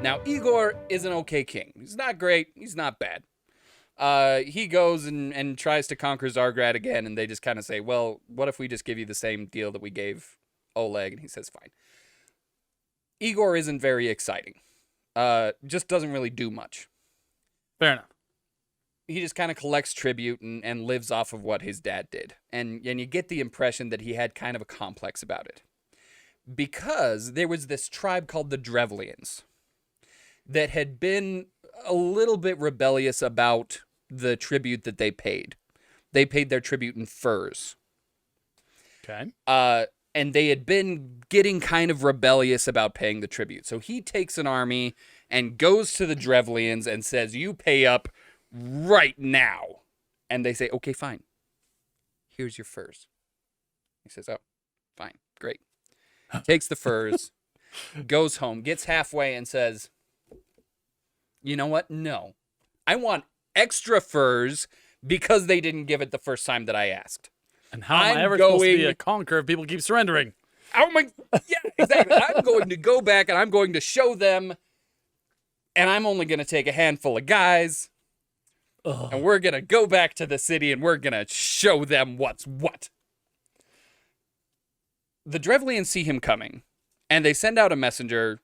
Now, Igor is an okay king. He's not great. He's not bad. He goes and tries to conquer Zargrad again, and they just kind of say, well, what if we just give you the same deal that we gave Oleg? And he says, fine. Igor isn't very exciting. Just doesn't really do much. Fair enough. He just kind of collects tribute and lives off of what his dad did. And you get the impression that he had kind of a complex about it. Because there was this tribe called the Drevlians that had been a little bit rebellious about the tribute that they paid. They paid their tribute in furs. Okay. And they had been getting kind of rebellious about paying the tribute. So he takes an army and goes to the Drevlians and says, you pay up right now. And they say, okay, fine. Here's your furs. He says, oh, fine, great. Takes the furs, goes home, gets halfway and says, you know what? No. I want extra furs because they didn't give it the first time that I asked. And how am I ever supposed to be a conqueror if people keep surrendering? Oh my, yeah, exactly. I'm going to go back and I'm going to show them, and I'm only going to take a handful of guys, and we're going to go back to the city and we're going to show them what's what. The Drevlians see him coming, and they send out a messenger,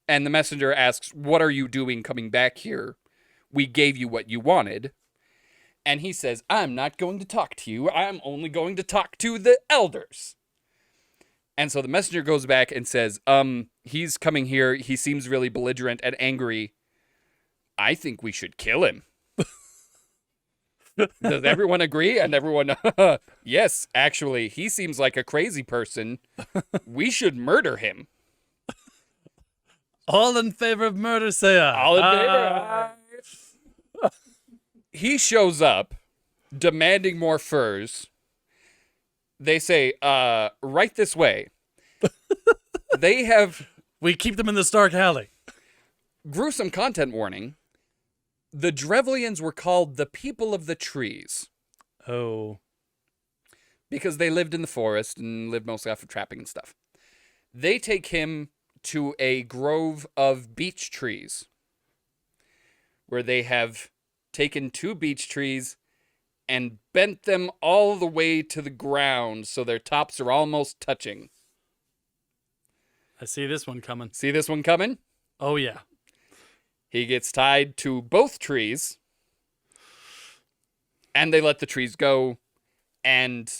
and the messenger asks, what are you doing coming back here? We gave you what you wanted. And he says, I'm not going to talk to you. I'm only going to talk to the elders. And so the messenger goes back and says, he's coming here. He seems really belligerent and angry. I think we should kill him. Does everyone agree? And everyone, yes, actually, he seems like a crazy person. We should murder him. All in favor of murder, say aye. All in favor. He shows up, demanding more furs. They say, right this way. They have... We keep them in the Stark Alley. Gruesome content warning. The Drevlians were called the people of the trees. Oh. Because they lived in the forest and lived mostly off of trapping and stuff. They take him to a grove of beech trees, where they have taken 2 beech trees and bent them all the way to the ground so their tops are almost touching. I see this one coming. See this one coming? Oh, yeah. He gets tied to both trees, and they let the trees go, and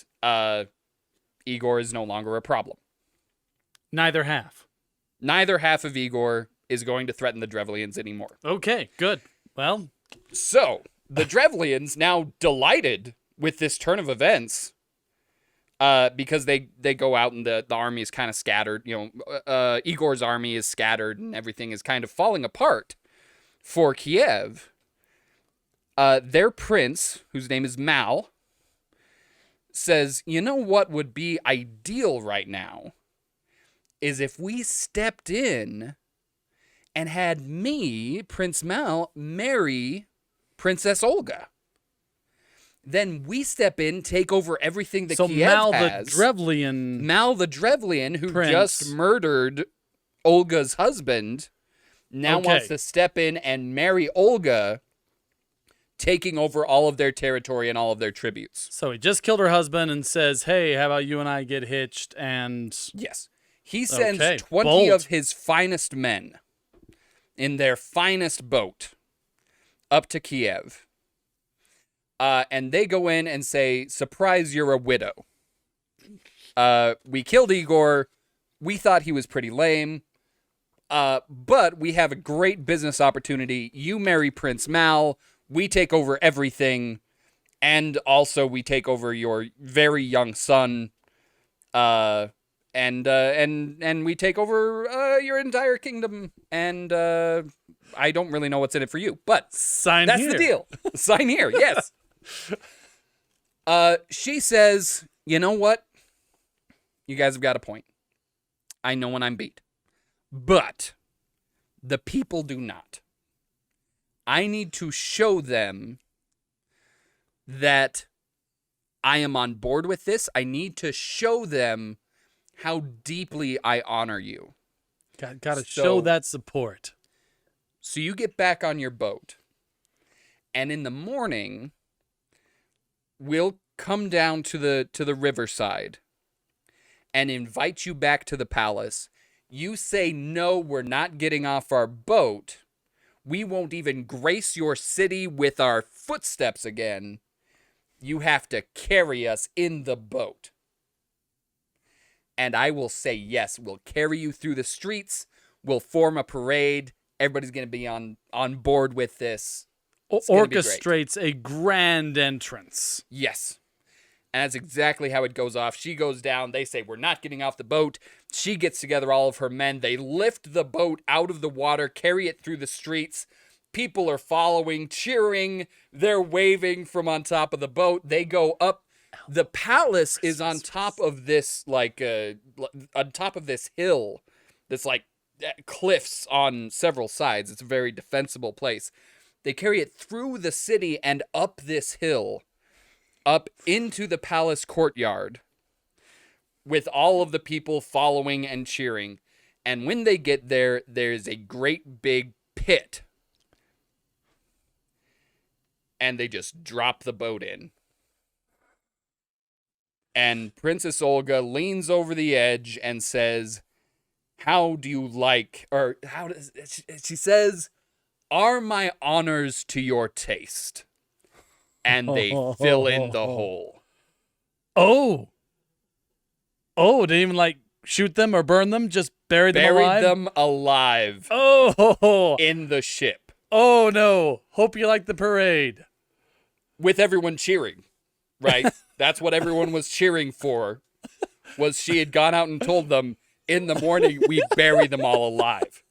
Igor is no longer a problem. Neither half. Neither half of Igor is going to threaten the Drevlians anymore. Okay, good. Well... So, the Drevlians, now delighted with this turn of events, because they go out and the army is kind of scattered. You know, Igor's army is scattered and everything is kind of falling apart for Kiev. Their prince, whose name is Mal, says, you know what would be ideal right now is if we stepped in and had me, Prince Mal, marry Princess Olga. Then we step in, take over everything that Kiev Mal has. Mal the Drevlian, who prince. just murdered Olga's husband, now wants to step in and marry Olga, taking over all of their territory and all of their tributes. So he just killed her husband and says, hey, how about you and I get hitched and... Yes. He sends 20 of his finest men in their finest boat up to Kiev. And they go in and say, surprise, you're a widow. We killed Igor. We thought he was pretty lame. But we have a great business opportunity. You marry Prince Mal. We take over everything. And also we take over your very young son. And we take over your entire kingdom, and I don't really know what's in it for you, but that's the deal. Sign here, yes. She says, you know what? You guys have got a point. I know when I'm beat. But the people do not. I need to show them that I am on board with this. I need to show them how deeply I honor you. Got to show that support. So you get back on your boat, and in the morning, we'll come down to the riverside and invite you back to the palace. You say, no, we're not getting off our boat. We won't even grace your city with our footsteps again. You have to carry us in the boat. And I will say, yes, we'll carry you through the streets. We'll form a parade. Everybody's going to be on board with this. Orchestrates a grand entrance. Yes. And that's exactly how it goes off. She goes down. They say, we're not getting off the boat. She gets together all of her men. They lift the boat out of the water, carry it through the streets. People are following, cheering. They're waving from on top of the boat. They go up. The palace is on top of this, on top of this hill. That's like cliffs on several sides. It's a very defensible place. They carry it through the city and up this hill, up into the palace courtyard, with all of the people following and cheering. And when they get there, there's a great big pit. And they just drop the boat in. And Princess Olga leans over the edge and says, how do you like, or how does, she says, are my honors to your taste? And they fill in the hole. Oh, didn't even shoot them or burn them, just buried them alive? Buried them alive. Oh. In the ship. Oh, no. Hope you like the parade. With everyone cheering, right? That's what everyone was cheering for, was she had gone out and told them, in the morning, we bury them all alive.